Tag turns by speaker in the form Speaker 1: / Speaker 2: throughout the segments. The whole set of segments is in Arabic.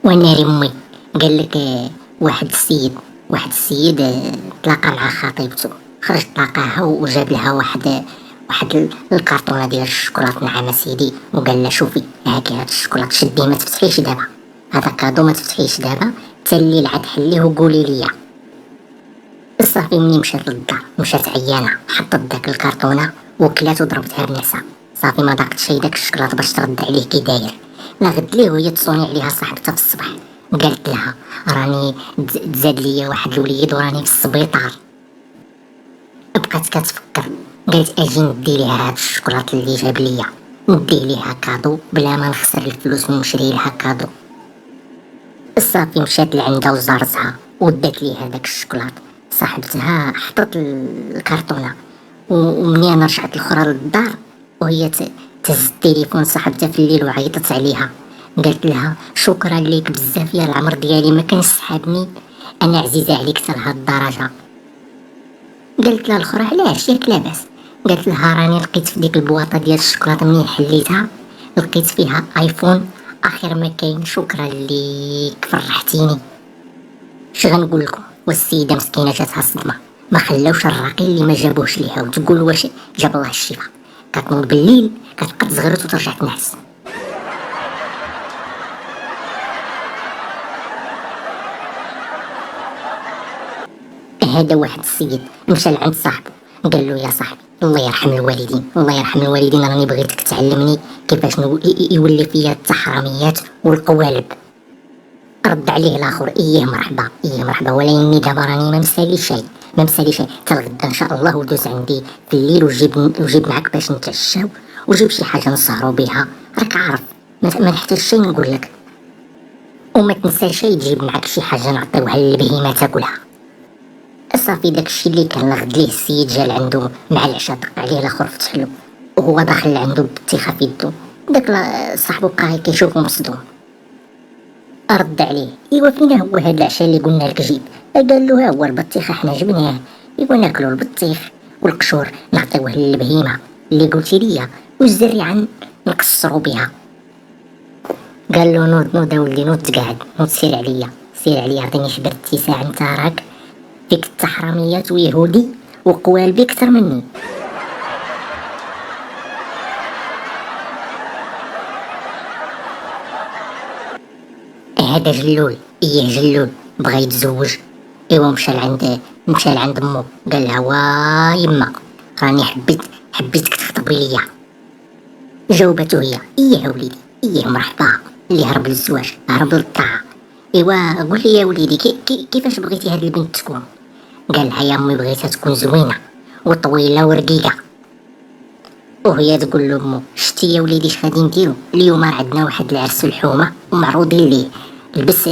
Speaker 1: وناري امي. قال لك واحد السيد تلاقى مع خطيبته. خرج تلاقاها وجاب لها واحد الكرتونه ديال الشوكولات نعم سيدي، وقال لها شوفي هاكي هاد الشوكولات شديه ما تفتحيش دابا، هذا كادو ما تفتحيش دابا، تاللي العاد حليه وقولي ليا. صافي مني مشات للدار، مشات عيانه، حطت داك الكرتونه وكلات وضربتها بنعسها. صافي ما ضاقت شي داك الشكلاط باش ترد عليه كي داير. لا غد ليه وهي تصوني عليها صاحبتها في الصباح، قالت لها راني تزاد ليا واحد الوليد وراني في السبيطار. بقات كتفكر، قالت اجي ندي ليها هاد الشكلاط اللي جاب ليا، نديه ليها كادو بلا ما نخسر الفلوس ونشري لها كادو. صافي مشات لعندها وزارتها ودات ليها داك الشكلاط. صاحبتها حطت الكرتونه، ومنين رجعت الاخرى للدار وهي تهز التليفون صاحبتها في الليل وعيطت عليها. قالت لها شكرا ليك بزاف يا العمر ديالي، ما كانش سحابني، انا عزيزه عليك حتى لهاد الدرجه. قالت لها الاخرى علاش ياك لاباس؟ قالت لها راني لقيت في ديك البواطه ديال الشوكولاته منين حليتها لقيت فيها ايفون اخر ما كاين، شكرا ليك فرحتيني. اش غنقول لكم، والسيده مسكينه جاتها صدمه، ما خلاوش الراقي اللي ما جابوهش ليها وتقول واش جاب الله الشفاء. كتنوض بالليل كتبقى تزغرت وترجع تنعس. هذا واحد السيد مشى لعند صاحبه، قال له يا صاحبي الله يرحم الوالدين، الله يرحم الوالدين، راني بغيتك تعلمني كيفاش يولي فيا التحرميات والقوالب. رد عليه الاخر ايه مرحبا ايه مرحبا، ولكني دابا راني ما مسالي شيء، ما مسالي شيء، حتى الغدا ان شاء الله ودوز عندي في الليل وجيب معك باش نتعشاو، وجيب شي حاجه نسهروا بها، راك عارف ما نحتاج شي نقول لك، وما تنسى شي تجيب معك شي حاجه نعطيوها للبهيمه تاكلها. صافي داكشي اللي كان غد ليه السيد جا لعندو مع العشاء، دق عليه الاخر فتح له وهو داخل لعندو بالتيخه في يدو. داك صاحبو بقى كيشوفو مصدوم، رد عليه ايوا فينا هو هاد العشاء اللي قلنا لك جيب؟ قال له ها هو البطيخه حنا جبناه، ايوا ناكلو البطيخ والقشور نعطيوه للبهيمه اللي قلتي ليا، والزريعه نقصرو بها. قال له نوض نوض اولي نوض تقعد، نوض سير عليا عطيني شبر اتساع، انت راك فيك التحرميات ويهودي وقوالبي اكثر مني. هذا جلول، ايه جلول بغى يتزوج. ايوا مشى لعند امو، قال لها وا يما راني حبيتك تخطبي ليا. جاوبته هي ايه وليدي ايه مرحبا، اللي هرب للزواج هرب للطاعه. ايوا قول لي يا وليدي كيفاش بغيتي هاد البنت تكون؟ قال لها يا امي بغيتها تكون زوينه وطويله ورقيقه. وهي تقول لامو شتي يا وليدي اش غادي نديرو اليوم، راه عندنا واحد العرس الحومه ومعروضين ليه، لبس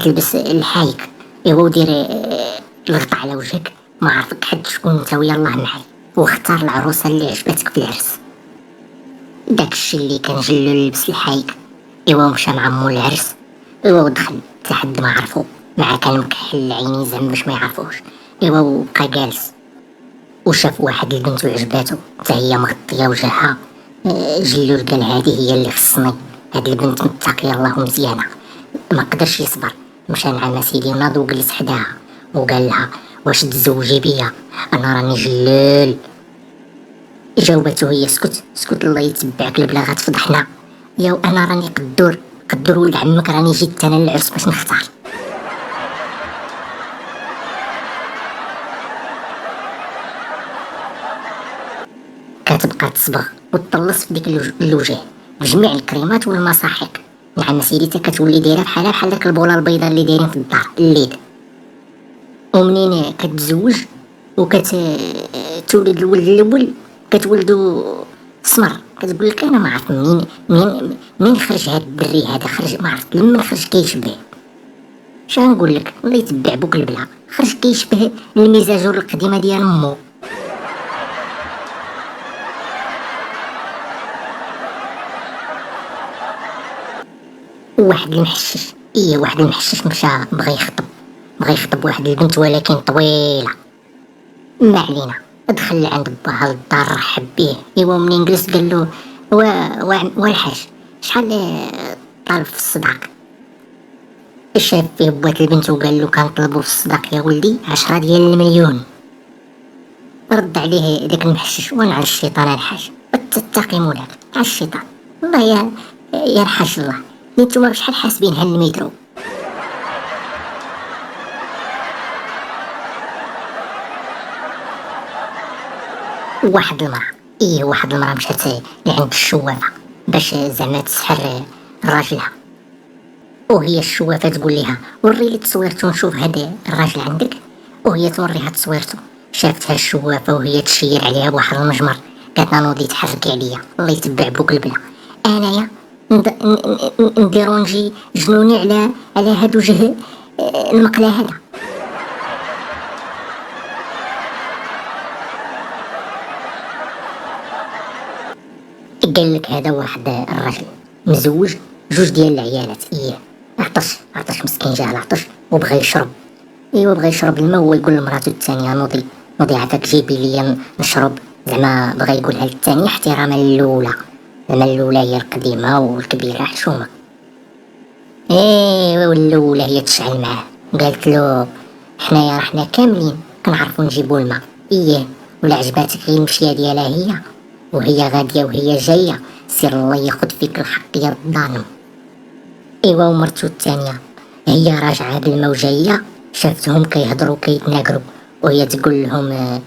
Speaker 1: تلبس الحايك، ايوا ودير الغطا على وجهك، ما عرفك حد شكون انت ويا الله معي، واختار العروسه اللي عجبتك في العرس. داكشي اللي كان جلو لبس الحايك، ايوا مشى مع مو العرس، ايوا ودخل لحد ما عرفو، مع كان مكحل العينين زعما باش ما يعرفوش، ايوا وبقى جالس وشاف واحد البنت وعجباتو حتى هي مغطيه وجهها. جلول قال هذه هي اللي خصني، هاد البنت متقيه الله مزيانه. ما قدرش يصبر، مشى مع سيدي ناض وجلس حداها وقال لها واش تزوجي بيا انا راني جلال. جاوبته هي اسكت الله يتبعك البلا غتفضحنا، يا انا راني قدور ولد عمك، راني جيت انا للعرس باش نختار. كتبقى تصبغ وتطلص في ديك الوجه بجميع الكريمات والمساحيق. نعم سيدي تا كتولي دايره بحال داك البوله البيضاء اللي دايرين في الدار الليل. ومنين كتزوج تولد الولد الاول كتولدو سمر، كتقول لك انا ما عرفت منين خرج هاد الدري هذا، خرج ما عرفت لمن خرج كيشبه. شنو نقول لك الله يتبع بوك البلا، خرج كيشبه المزاجور القديمه ديال امو. واحد المحشش مشى بغى يخطب واحد البنت ولكن طويله. ما علينا، دخل عند باها للدار رحب بيه، ايوا منين جلس قال له والحاج شحال طالب في الصداق؟ شاف فيه بوات البنت وقال له كنطلبوا في الصداق يا ولدي 10 ديال المليون. رد عليه داك المحشش وانا على الشيطان الحاج تتقي مولاك على الشيطان. والله يا الحاج الله نتوما بشحال حاسبين هالمترو. واحد المرأة مشات لعند الشوافة باش زعما تسحر راجلها، وهي الشوافة تقول لها وري لي تصويرته نشوف هذا الراجل عندك، وهي توريها تصويرته. شافتها الشوافة وهي تشير عليها بواحد المجمر، قالت لها نوضي تحركي عليا الله يتبع بوك البلا، انايا نديرونجي جنوني على هاد وجه المقلا هذا. قال لك هذا واحد الراجل مزوج جوج ديال العيالات، عطش مسكين جاه العطش وبغى يشرب، بغى يشرب الماء ويقول لمراته الثانيه نوضي عافاك جيبي لي نشرب، زعما بغى يقولها للثانيه احتراما للاولى، زعما الاولى هي القديمه والكبيره حشومه. والاولى هي تشعل معاه، قالت له حنا كاملين كنعرفوا نجيبوا الماء، ولا عجباتك غير المشيه ديالها وهي غاديه وهي جايه، سير الله ياخد فيك الحق يا الظالم. ومرتو الثانيه هي راجعه بالماء وجايه، شافتهم كيهضروا كيتناقروا وهي تقول لهم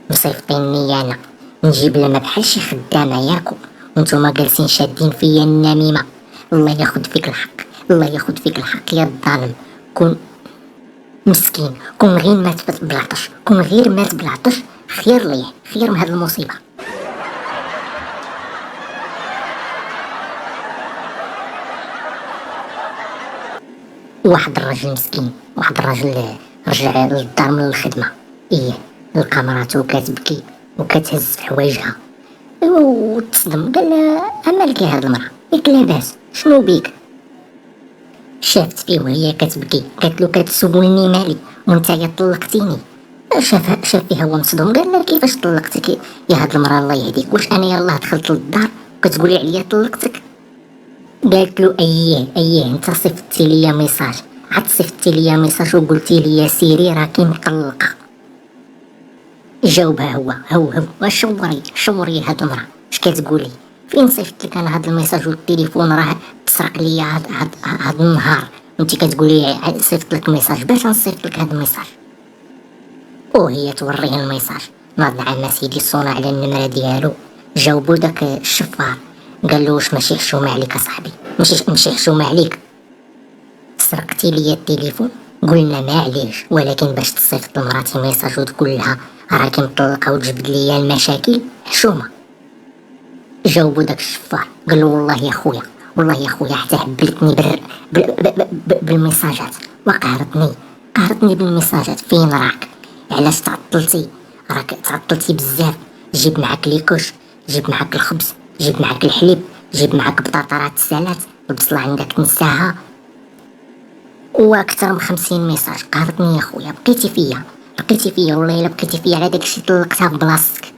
Speaker 1: مصيفطيني انا نجيب الماء بحال شي خدامه ياكو، وانتوما جالسين شادين فيا النميمه. الله ياخد فيك الحق يا الظالم. كون مسكين، كون غير مات بالعطش خير ليه، خير من هاد المصيبه. واحد الراجل مسكين، رجع للدار من الخدمه، لقى مراتو كتبكي وكتهز في حوايجها، وتصدم. قال لها امالك هاد المراه؟ قالت لاباس شنو بيك؟ شافت فيه وهي كتبكي، قالت له كتسولني مالي وانت طلقتيني. شاف فيها هو مصدوم، قال لها كيفاش طلقتك يا هاد المراه الله يهديك، واش انا يلاه دخلت للدار وكتقولي عليا طلقتك؟ قالت له اييه انت صيفطتي ليا ميساج، صيفطتي ليا ميساج وقلتي لي سيري راكي مطلقه. جاوبها هو شوري هاد المراه اش كتقولي؟ فين صيفط لك انا هاد الميساج والتليفون راه تسرق ليا هاد النهار، وانت كتقولي صيفط لك ميساج، باش نصيفط لك هاد الميساج؟ وهي توريه الميساج، ناض عنا سيدي صونا على النمره ديالو. جاوبو داك الشفار قال له واش ماشي حشومه عليك اصاحبي؟ ماشي حشومه عليك، سرقتي لي التليفون، قلنا معليش، ولكن باش تصيفط لمراتي ميساج وتقول لها راكي مطلقه وتجبد لي المشاكل حشومه. جاوبو داك الشفار قال له والله يا خويا حتى هبلتني بالميساجات وقهرتني بالميساجات. فين راك؟ علاش تعطلتي؟ راك تعطلتي بزاف، جيب معاك ليكوش، جيب معاك الخبز، جيب معاك الحليب، جيب معاك بطاطا تسالات، البصله عندك تنساها، واكثر من 50 ميساج. قهرتني يا خويا، بقيتي فيا والله الا بقيتي فيا على داكشي طلقتها ببلاصتك.